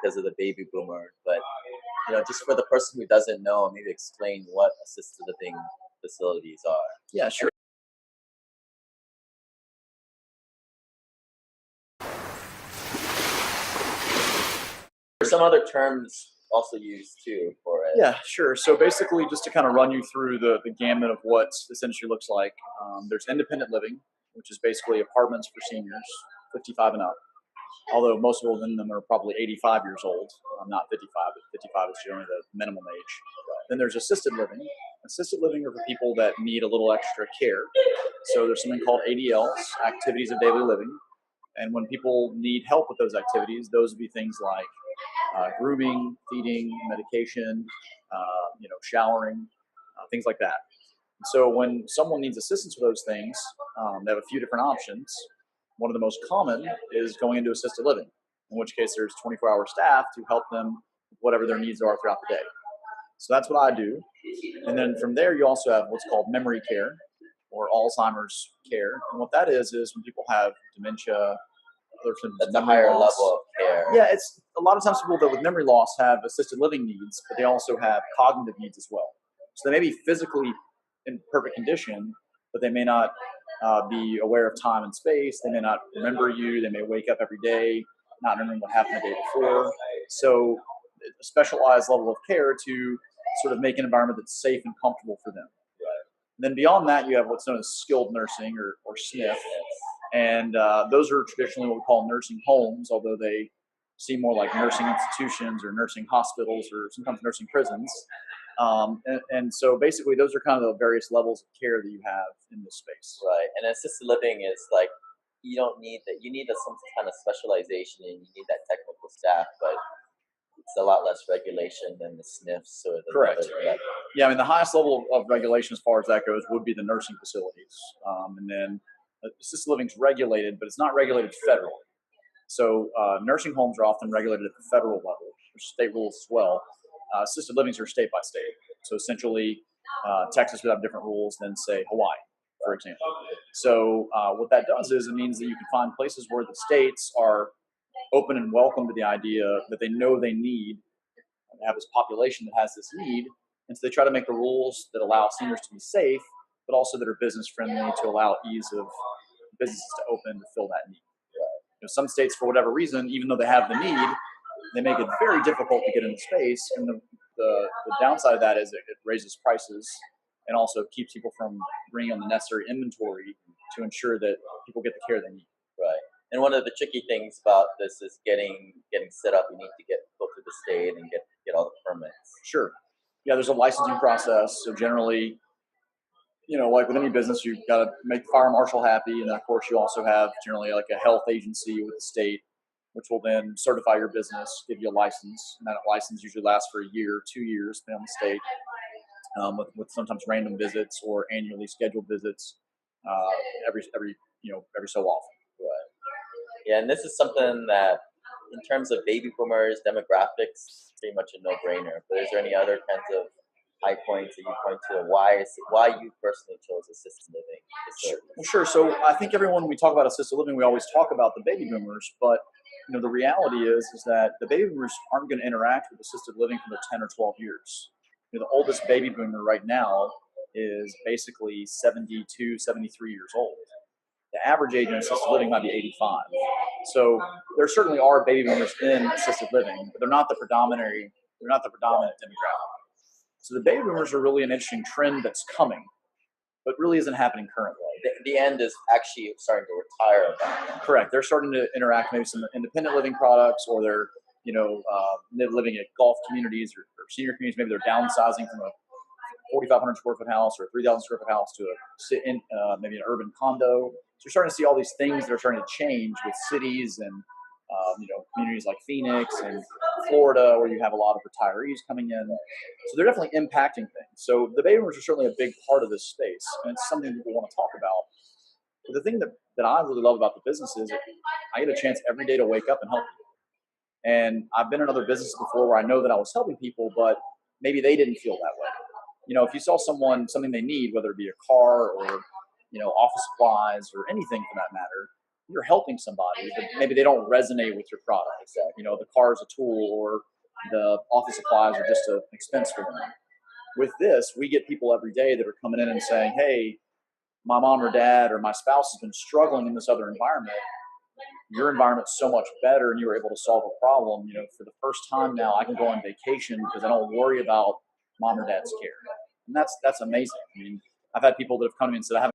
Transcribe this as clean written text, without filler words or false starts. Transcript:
because of the baby boomer. But just for the person who doesn't know, maybe explain what assisted living facilities are. Yeah, sure. There's some other terms also used too for it. Yeah, sure. So basically, just to kind of run you through the gamut of what this industry looks like, there's independent living, which is basically apartments for seniors, 55 and up. Although most people in them are probably 85 years old, not 55, but 55 is generally the minimum age. Then there's assisted living. Assisted living are for people that need a little extra care. So there's something called ADLs, activities of daily living. And when people need help with those activities, those would be things like grooming, feeding, medication, showering, things like that. So when someone needs assistance with those things, they have a few different options. One of the most common is going into assisted living, in which case there's 24-hour staff to help them with whatever their needs are throughout the day. So that's what I do. And then from there, you also have what's called memory care or Alzheimer's care. And what that is when people have dementia, that's a higher level of care. Yeah, it's a lot of times people that with memory loss have assisted living needs, but they also have cognitive needs as well. So they may be physically in perfect condition, but they may not be aware of time and space. They may not remember you. They may wake up every day not remembering what happened the day before. So a specialized level of care to sort of make an environment that's safe and comfortable for them. And then beyond that, you have what's known as skilled nursing or SNF. And those are traditionally what we call nursing homes, although they seem more like nursing institutions or nursing hospitals or sometimes nursing prisons. And so basically those are kind of the various levels of care that you have in this space. Right. And assisted living is like, you don't need that. You need some kind of specialization and you need that technical staff, but it's a lot less regulation than the SNFs or the Correct. other. Yeah, I mean, the highest level of regulation as far as that goes would be the nursing facilities. And then assisted living is regulated, but it's not regulated federally. So nursing homes are often regulated at the federal level. There's state rules as well. Assisted livings are state by state. So essentially, Texas would have different rules than, say, Hawaii, for example. So what that does is it means that you can find places where the states are open and welcome to the idea that they know they need to have this population that has this need. And so they try to make the rules that allow seniors to be safe, but also that are business friendly to allow ease of businesses to open to fill that need. Some states, for whatever reason, even though they have the need, they make it very difficult to get into space. And the downside of that is it raises prices and also keeps people from bringing on the necessary inventory to ensure that people get the care they need. Right. And one of the tricky things about this is getting set up. You need to go through the state and get all the permits. Sure. Yeah, there's a licensing process. So generally, like with any business, you've got to make the fire marshal happy. And then, of course, you also have generally like a health agency with the state, which will then certify your business, give you a license. And that license usually lasts for a year, 2 years, depending on the state, with sometimes random visits or annually scheduled visits every so often. Right. Yeah, and this is something that, in terms of baby boomers, demographics, pretty much a no-brainer. But is there any other kinds of high points that you point to why you personally chose assisted living? Sure. So I think everyone, when we talk about assisted living, we always talk about the baby boomers, but the reality is that the baby boomers aren't going to interact with assisted living for 10 or 12 years. The oldest baby boomer right now is basically 72, 73 years old. The average age in assisted living might be 85. So there certainly are baby boomers in assisted living, but they're not the predominant demographic. So the baby boomers are really an interesting trend that's coming, but really isn't happening currently. The end is actually starting to retire. Correct. They're starting to interact maybe some independent living products, or they're living at golf communities or senior communities. Maybe they're downsizing from a 4,500 square foot house or a 3,000 square foot house to maybe an urban condo. So you're starting to see all these things that are starting to change with cities and communities like Phoenix and Florida, where you have a lot of retirees coming in. So they're definitely impacting things. So the baby boomers are certainly a big part of this space, and it's something people want to talk about. But the thing that I really love about the business is I get a chance every day to wake up and help people. And I've been in other businesses before where I know that I was helping people, but maybe they didn't feel that way. If you saw something they need, whether it be a car or office supplies or anything for that matter, you're helping somebody, but maybe they don't resonate with your product. Exactly. You know, the car is a tool, or the office supplies are just an expense for them. With this, we get people every day that are coming in and saying, hey, my mom or dad or my spouse has been struggling in this other environment. Your environment's so much better, and you were able to solve a problem. You know, for the first time now, I can go on vacation because I don't worry about mom or dad's care. And that's amazing. I mean, I've had people that have come to me and said, I haven't